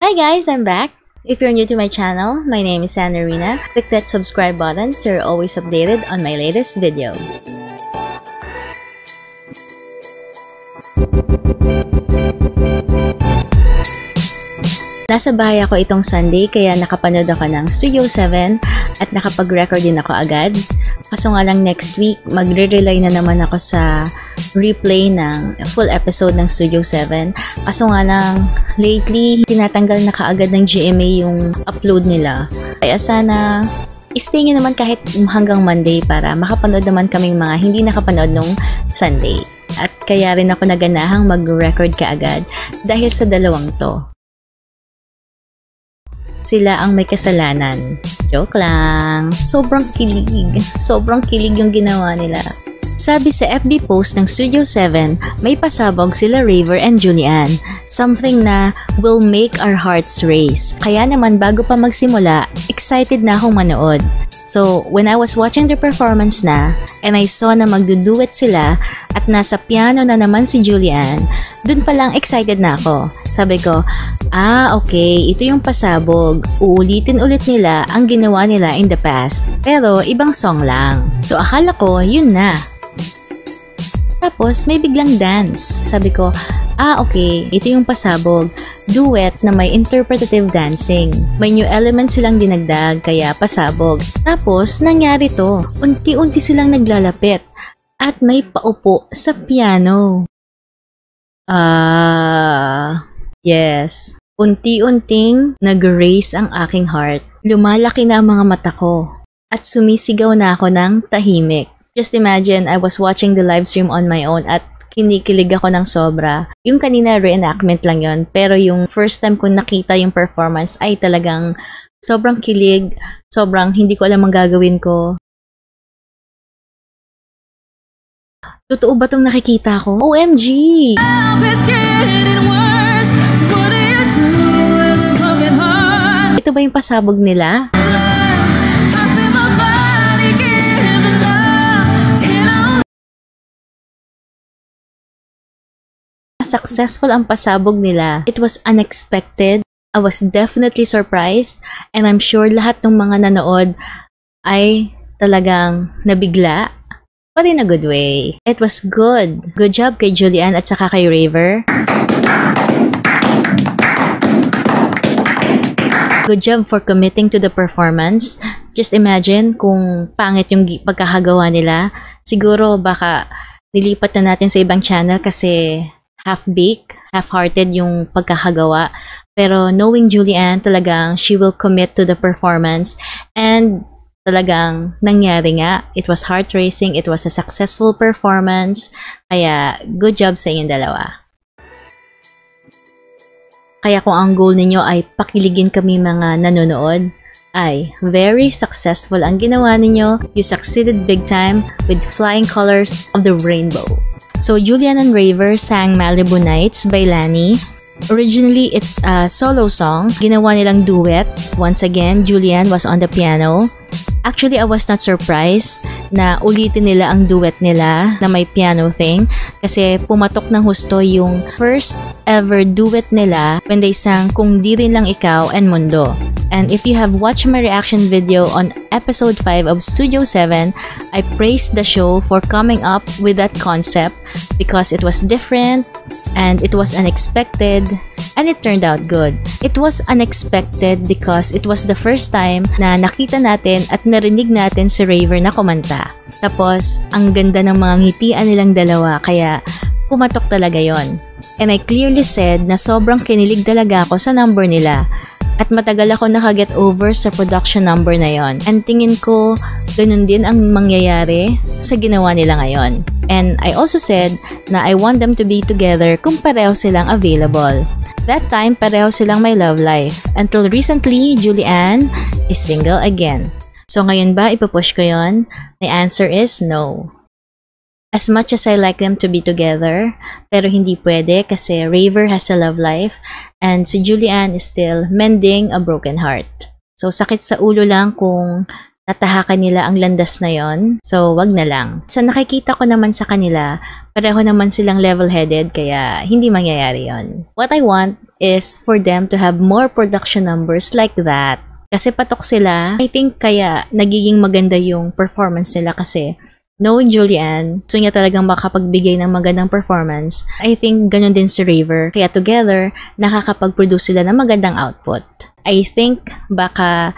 Hi guys, I'm back. If you're new to my channel, my name is Sanarina. Click that subscribe button so you're always updated on my latest video. Nasa bahay ako itong Sunday kaya nakapanood ako ng Studio 7 at nakapag-record din ako agad. Kaso nga lang next week, magre-rely na naman ako sa replay ng full episode ng Studio 7. Kaso nga lang, lately, tinatanggal na kaagad ng GMA yung upload nila. Kaya sana, stay nyo naman kahit hanggang Monday para makapanood naman kaming mga hindi nakapanood nung Sunday. At kaya rin ako naganahang mag-record kaagad dahil sa dalawang to. Sila ang may kasalanan. Joke lang. Sobrang kilig yung ginawa nila. Sabi sa FB post ng Studio 7, may pasabog sila Raver and Julian. Something na will make our hearts race. Kaya naman bago pa magsimula, excited na akong manood. So, when I was watching the performance na, and I saw na magduduet sila, at nasa piano na naman si Julian, dun palang excited na ako. Sabi ko, okay, ito yung pasabog. Uulitin ulit nila ang ginawa nila in the past. Pero, ibang song lang. So, akala ko, yun na. Tapos, may biglang dance. Sabi ko, okay, ito yung pasabog. Duet na may interpretative dancing. May new elements silang dinagdag, kaya pasabog. Tapos, nangyari to. Unti-unti silang naglalapit. At may paupo sa piano. Yes. Unti-unting nag-raise ang aking heart. Lumalaki na ang mga mata ko. At sumisigaw na ako ng tahimik. Just imagine, I was watching the live stream on my own at kinikilig ako ng sobra. Yung kanina reenactment lang yon, pero yung first time ko nakita yung performance ay talagang sobrang kilig, sobrang hindi ko alam ang gagawin ko. Totoo ba tong nakikita ko? OMG! Ito ba yung pasabog nila? Successful ang pasabog nila. It was unexpected. I was definitely surprised. And I'm sure lahat ng mga nanood ay talagang nabigla. But in a good way. It was good. Good job kay Julian at saka kay Raver. Good job for committing to the performance. Just imagine kung pangit yung pagkakagawa nila. Siguro baka nilipat na natin sa ibang channel kasi half-baked, half-hearted yung pagkakagawa. Pero knowing Julian, talagang she will commit to the performance. And talagang nangyari nga. It was heart-racing. It was a successful performance. Kaya good job sa inyong dalawa. Kaya kung ang goal ninyo ay pakiligin kami mga nanonood, ay very successful ang ginawa ninyo. You succeeded big time with Flying Colors of the Rainbow. So, Julian and Raver sang Malibu Nights by Lani. Originally, it's a solo song. Ginawa nilang duet. Once again, Julian was on the piano. Actually, I was not surprised na ulitin nila ang duet nila na may piano thing kasi pumatok ng husto yung first ever duet nila when they sang Kung Di Rin Lang Ikaw and Mundo. And if you have watched my reaction video on episode 5 of Studio 7, I praised the show for coming up with that concept because it was different and it was unexpected and it turned out good. It was unexpected because it was the first time na nakita natin at narinig natin si Raver na kumanta. Tapos, ang ganda ng mga ngitian nilang dalawa kaya pumatok talaga yon. And I clearly said na sobrang kinilig talaga ako sa number nila. At matagal ako nakaget over sa production number na yon. And tingin ko, ganun din ang mangyayari sa ginawa nila ngayon. And I also said na I want them to be together kung pareho silang available. That time, pareho silang may love life. Until recently, Julian is single again. So ngayon ba, ipupush ko yon? My answer is no. As much as I like them to be together, pero hindi pwede kasi Raver has a love life and si Julian is still mending a broken heart. So sakit sa ulo lang kung tatahakan nila ang landas na yon. So, wag na lang. Sa nakikita ko naman sa kanila, pareho naman silang level-headed kaya hindi mangyayari yon. What I want is for them to have more production numbers like that. Kasi patok sila. I think kaya nagiging maganda yung performance nila kasi knowing Julian, gusto niya talagang makapagbigay ng magandang performance. I think ganun din si Raver. Kaya together, nakakapag-produce sila ng magandang output. I think baka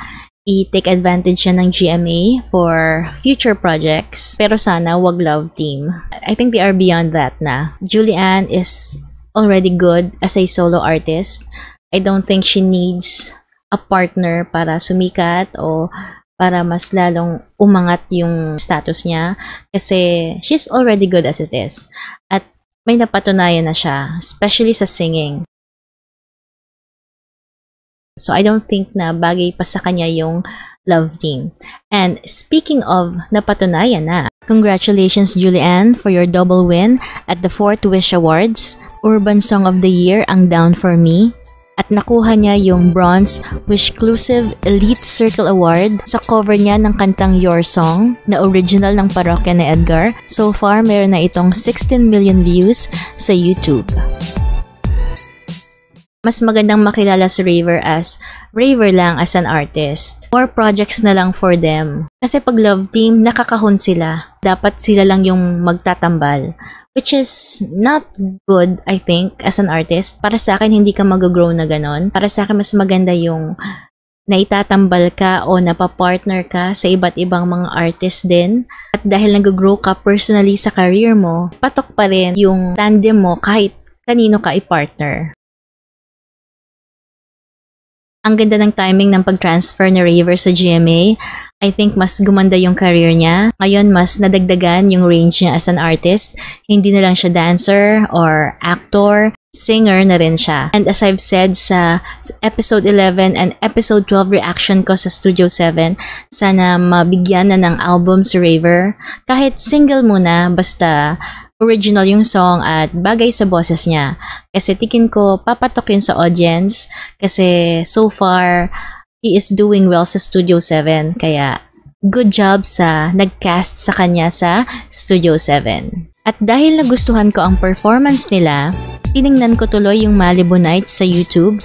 i-take advantage siya ng GMA for future projects. Pero sana wag love team. I think they are beyond that na. Julian is already good as a solo artist. I don't think she needs a partner para sumikat o para mas lalong umangat yung status niya kasi she's already good as it is. At may napatunayan na siya, especially sa singing. So I don't think na bagay pa sa kanya yung love team. And speaking of napatunayan na, congratulations Julian for your double win at the 4th Wish Awards. Urban Song of the Year ang Down For Me. At nakuha niya yung Bronze Wishclusive Elite Circle Award sa cover niya ng kantang Your Song na original ng parokya ni Edgar. So far, meron na itong 16 million views sa YouTube. Mas magandang makilala si Raver as Raver lang as an artist. More projects na lang for them. Kasi pag love team, nakakahon sila. Dapat sila lang yung magtatambal. Which is not good, I think, as an artist. Para sa akin, hindi ka mag-grow na ganon. Para sa akin, mas maganda yung naitatambal ka o napapartner ka sa iba't ibang mga artist din. At dahil nag-grow ka personally sa career mo, patok pa rin yung tandem mo kahit kanino ka i-partner. Ang ganda ng timing ng pag-transfer ni Raver sa GMA. I think mas gumanda yung career niya. Ngayon, mas nadagdagan yung range niya as an artist. Hindi na lang siya dancer or actor. Singer na rin siya. And as I've said sa episode 11 and episode 12 reaction ko sa Studio 7, sana mabigyan na ng album si Raver. Kahit single muna, basta original yung song at bagay sa boses niya. Kasi tikin ko, papatok yun sa audience. Kasi so far, he is doing well sa Studio 7. Kaya, good job sa nag-cast sa kanya sa Studio 7. At dahil nagustuhan ko ang performance nila, tiningnan ko tuloy yung Malibu Nights sa YouTube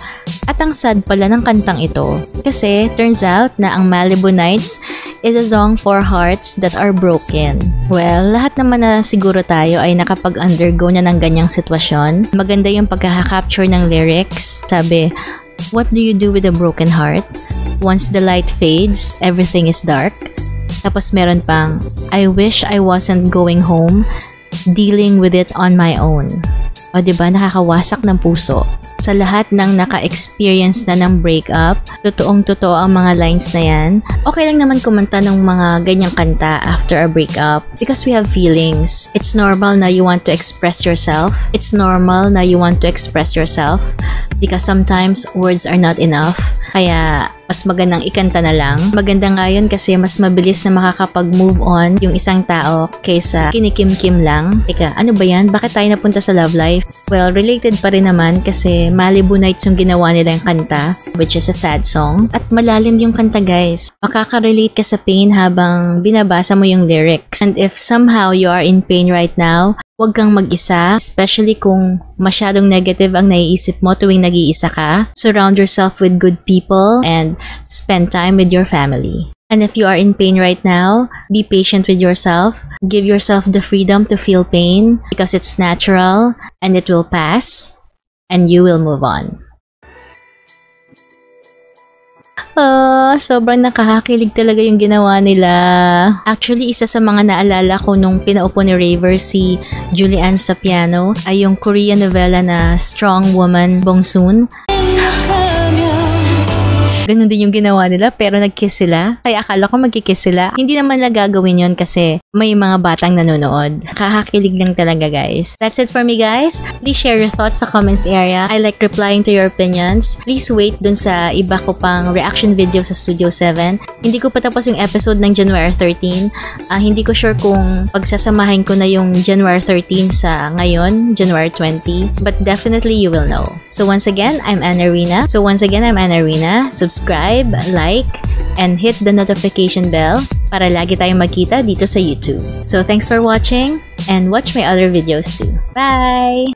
at ang sad pala ng kantang ito. Kasi turns out na ang Malibu Nights is a song for hearts that are broken. Well, lahat naman na siguro tayo ay nakapag-undergo na ng ganyang sitwasyon. Maganda yung pagkaka-capture ng lyrics. Sabi, what do you do with a broken heart? Once the light fades, everything is dark. Tapos meron pang, I wish I wasn't going home, dealing with it on my own. O diba, nakakawasak ng puso. Sa lahat ng naka-experience na ng breakup, totoong-totoo ang mga lines na yan. Okay lang naman kumanta ng mga ganyang kanta after a breakup because we have feelings. It's normal na you want to express yourself. It's normal na you want to express yourself because sometimes words are not enough. Kaya mas magandang ikanta na lang. Maganda nga yun kasi mas mabilis na makakapag-move on yung isang tao kaysa kinikim-kim lang. Teka, ano ba yan? Bakit tayo napunta sa love life? Well, related pa rin naman kasi Malibu Nights yung ginawa nila yung kanta, which is a sad song. At malalim yung kanta, guys. Makaka-relate ka sa pain habang binabasa mo yung lyrics. And if somehow you are in pain right now, huwag kang mag-isa, especially kung masyadong negative ang naiisip mo tuwing nag-iisa ka. Surround yourself with good people and spend time with your family. And if you are in pain right now, be patient with yourself. Give yourself the freedom to feel pain because it's natural and it will pass and you will move on. Sobrang nakakakilig talaga yung ginawa nila. Actually, isa sa mga naalala ko nung pinaupo ni Raver si Julian sa piano ay yung Korean novela na Strong Woman Bong Soon. Ganun din yung ginawa nila pero nag-kiss sila. Kaya akala ko magkikiss sila. Hindi naman nila gagawin yun kasi may mga batang nanonood. Kakakilig lang talaga, guys. That's it for me, guys. Please share your thoughts sa comments area. I like replying to your opinions. Please wait dun sa iba ko pang reaction video sa Studio 7. Hindi ko pa tapos yung episode ng January 13. Hindi ko sure kung pagsasamahin ko na yung January 13 sa ngayon, January 20. But definitely you will know. So once again, I'm Anna Rina. Subscribe, like, and hit the notification bell para lagi tayong magkita dito sa YouTube. So thanks for watching and watch my other videos too. Bye!